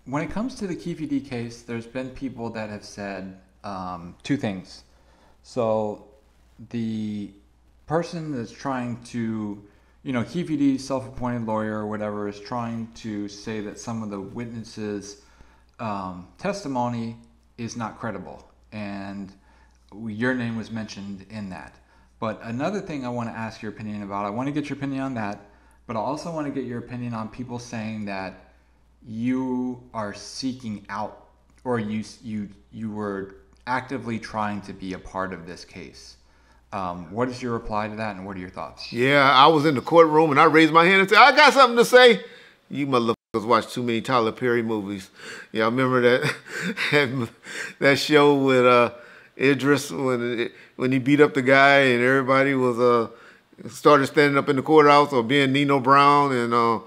when it comes to the Keefe D case, there's been people that have said two things. So the person that's trying to, Keefe D, self-appointed lawyer or whatever, is trying to say that some of the witnesses' testimony is not credible, and your name was mentioned in that. But another thing I want to ask your opinion about, I want to get your opinion on that, but I also want to get your opinion on people saying that you are seeking out, or you were actively trying to be a part of this case. What is your reply to that, and what are your thoughts? Yeah, I was in the courtroom and I raised my hand and said, I got something to say. You motherfuckers watch too many Tyler Perry movies. Yeah, I remember that that show with Idris when he beat up the guy and everybody was started standing up in the courthouse, or being Nino Brown, and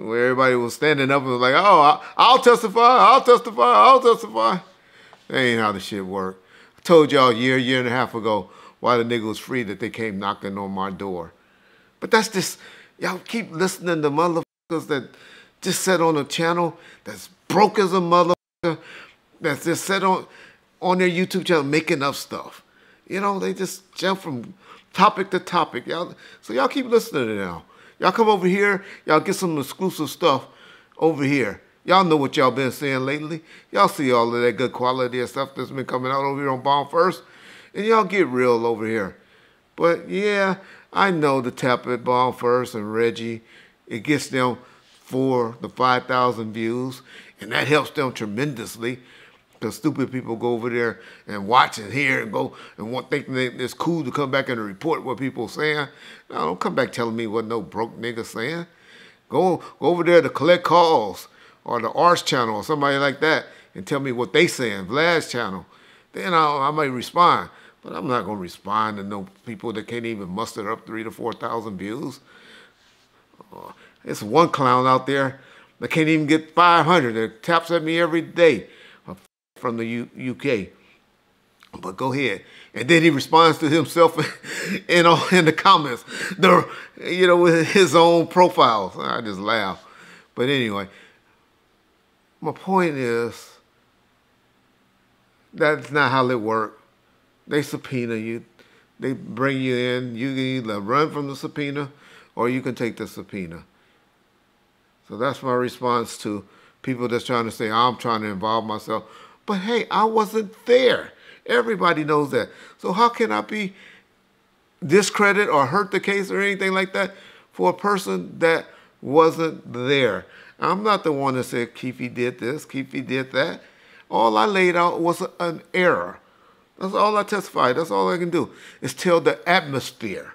where everybody was standing up and was like, oh, I'll testify, I'll testify, I'll testify. That ain't how the shit work. I told y'all a year and a half ago why the nigga was free, that they came knocking on my door. But that's just, y'all keep listening to motherfuckers that just sat on a channel that's broke as a motherfucker, that's just sat on their YouTube channel making up stuff. They just jump from topic to topic. So y'all keep listening to them. Y'all come over here, y'all get some exclusive stuff over here. Y'all know what y'all been saying lately. Y'all see all of that good quality of stuff that's been coming out over here on Bomb First. And y'all get real over here. But yeah, I know the tap at Bomb First and Reggie, it gets them 4,000 to 5,000 views. And that helps them tremendously. Because stupid people go over there and watch and hear and go and think it's cool to come back and report what people are saying. No, don't come back telling me what no broke nigga saying. Go over there to collect calls, or the Arts channel or somebody like that, and tell me what they saying, Vlad's channel. Then I might respond. But I'm not going to respond to no people that can't even muster up 3,000 to 4,000 views. It's one clown out there that can't even get 500 that taps at me every day from the UK. But go ahead. And then he responds to himself in the comments, with his own profiles. I just laugh. But anyway, my point is, that's not how it works. They subpoena you. They bring you in. You can either run from the subpoena or you can take the subpoena. So that's my response to people that's trying to say, I'm trying to involve myself. But hey, I wasn't there. Everybody knows that. So how can I be discredit or hurt the case or anything like that for a person that wasn't there? I'm not the one that said Keefe did this, Keefe did that. All I laid out was an error. That's all I testified. That's all I can do is tell the atmosphere.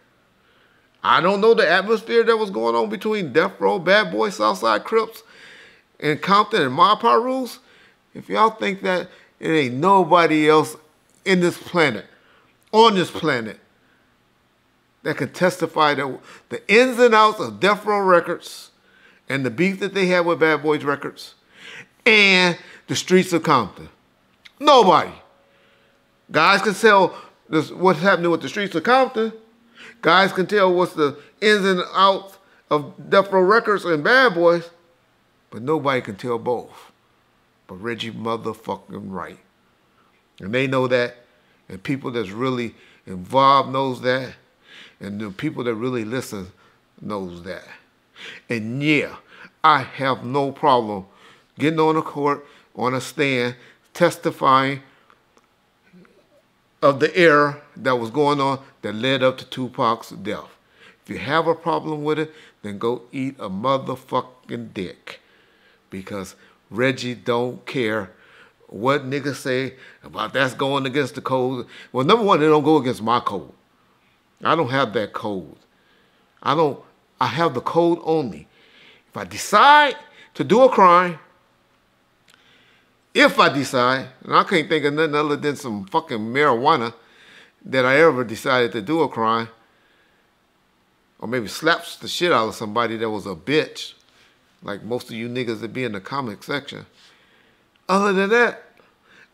I don't know the atmosphere that was going on between Death Row, Bad Boy, Southside Crips, and Compton and Mob Power Rules. If y'all think that, it ain't nobody else in this planet, on this planet, that can testify that the ins and outs of Death Row Records and the beef that they had with Bad Boys Records and the streets of Compton. Nobody. Guys can tell what's happening with the streets of Compton. Guys can tell what's the ins and outs of Death Row Records and Bad Boys, but nobody can tell both. But Reggie motherfucking Wright. And they know that, and people that's really involved knows that, and the people that really listen knows that. And yeah, I have no problem getting on a court, on a stand, testifying of the error that was going on that led up to Tupac's death. If you have a problem with it, then go eat a motherfucking dick. Because Reggie don't care what niggas say about that's going against the code. Well, number one, they don't go against my code. I don't have that code. I have the code only. If I decide to do a crime, if I decide, and I can't think of nothing other than some fucking marijuana that I ever decided to do a crime, or maybe slaps the shit out of somebody that was a bitch, like most of you niggas that be in the comment section. Other than that,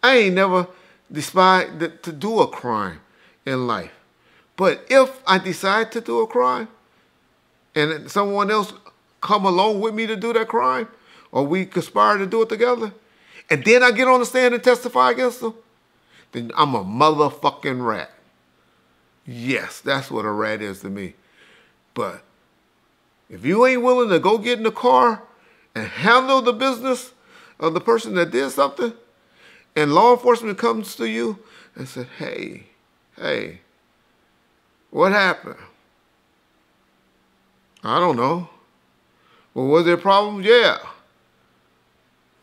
I ain't never decided to do a crime in life. But if I decide to do a crime, and someone else come along with me to do that crime, or we conspire to do it together, and then I get on the stand and testify against them, then I'm a motherfucking rat. Yes, that's what a rat is to me. But if you ain't willing to go get in the car and handle the business of the person that did something, and law enforcement comes to you and said, hey, what happened? I don't know. Well, was there problems? Yeah.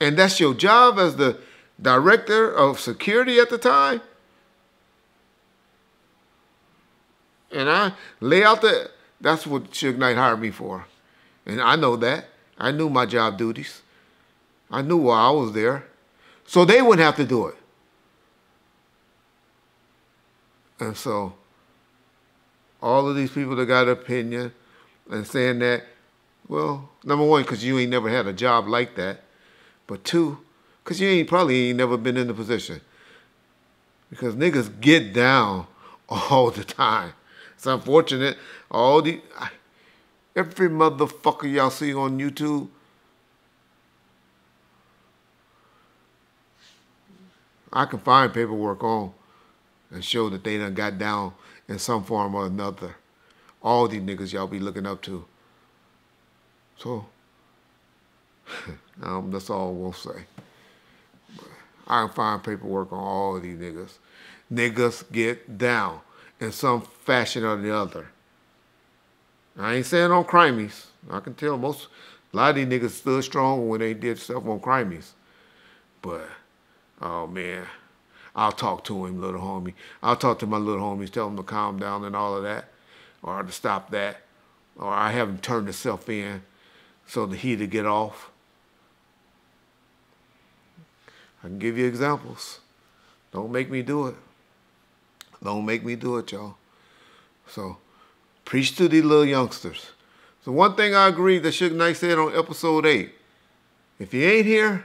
And that's your job as the director of security at the time? And I lay out that's what Suge Knight hired me for. And I know that. I knew my job duties. I knew why I was there. So they wouldn't have to do it. And so all of these people that got an opinion and saying that, well, number one, because you ain't never had a job like that. But two, because you probably ain't never been in the position. Because niggas get down all the time. It's unfortunate. Every motherfucker y'all see on YouTube, I can find paperwork on and show that they done got down in some form or another. All these niggas y'all be looking up to. So, that's all we'll say. But I can find paperwork on all of these niggas. Niggas get down in some fashion or the other. I ain't saying on crimies. I can tell a lot of these niggas stood strong when they did stuff on crimies. But, oh man, I'll talk to him, little homie. I'll talk to my little homies, tell them to calm down and all of that, or to stop that, or I have him turn himself in so the heat will get off. I can give you examples. Don't make me do it. Don't make me do it, y'all. So, preach to these little youngsters. So one thing I agree that Suge Knight said on episode 8, if you ain't here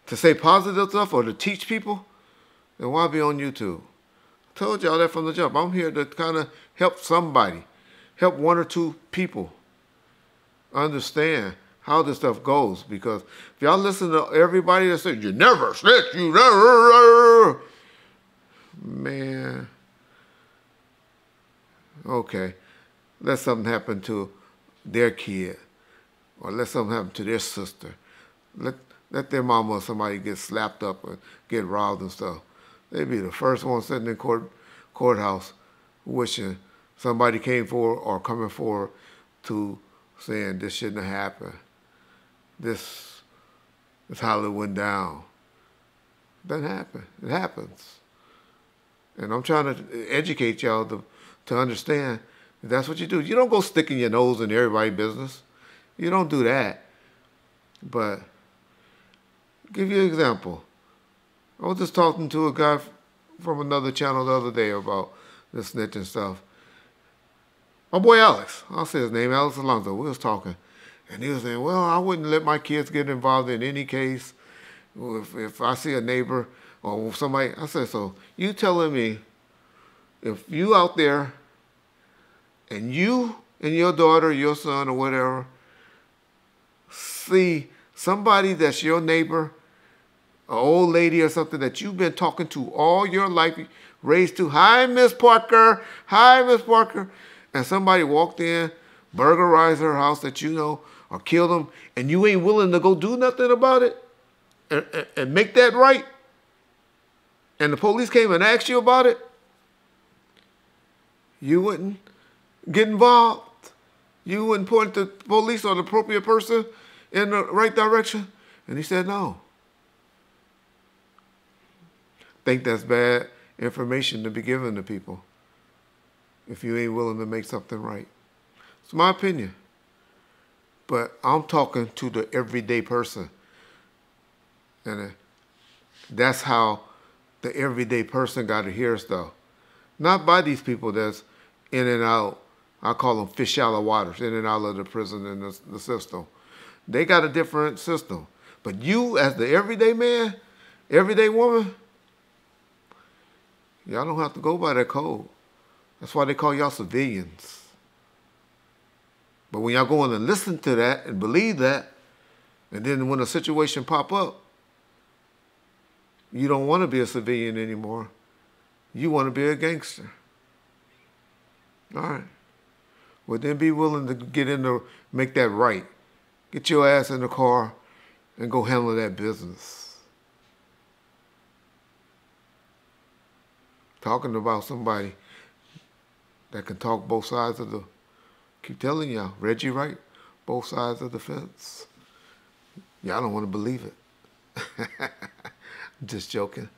to say positive stuff or to teach people, then why be on YouTube? I told y'all that from the jump. I'm here to kind of help somebody, help one or two people understand how this stuff goes. Because if y'all listen to everybody that says, you never snitch, you never, man, okay, let something happen to their kid, or let something happen to their sister. Let their mama or somebody get slapped up or get robbed and stuff. They'd be the first one sitting in courthouse wishing somebody came forward or coming forward to saying this shouldn't have happened. This is how it went down. It doesn't happen. It happens. And I'm trying to educate y'all to understand that that's what you do. You don't go sticking your nose in everybody's business. You don't do that. But give you an example. I was just talking to a guy from another channel the other day about this snitching stuff. My boy Alex, I'll say his name, Alex Alonso. We was talking, and he was saying, well, I wouldn't let my kids get involved in any case. If I see a neighbor or somebody, I said, so you telling me if you out there and you and your daughter, your son or whatever, see somebody that's your neighbor, an old lady or something that you've been talking to all your life, raised to, hi, Miss Parker, and somebody walked in, burglarized her house that you know, or killed them, and you ain't willing to go do nothing about it and make that right, and the police came and asked you about it, you wouldn't get involved. You wouldn't point the police or the appropriate person in the right direction? And he said no. Think that's bad information to be given to people if you ain't willing to make something right. It's my opinion. But I'm talking to the everyday person. And that's how the everyday person got to hear stuff. Not by these people that's in and out. I call them fish out of waters, in and out of the prison and the system. They got a different system. But you, as the everyday man, everyday woman, y'all don't have to go by that code. That's why they call y'all civilians. But when y'all go in and listen to that and believe that And then when a situation pop up, you don't want to be a civilian anymore. You want to be a gangster. All right. Well, then be willing to get in the, make that right. Get your ass in the car and go handle that business. Talking about somebody that can talk both sides of the, keep telling y'all, Reggie Wright, both sides of the fence. Y'all don't want to believe it. I'm just joking.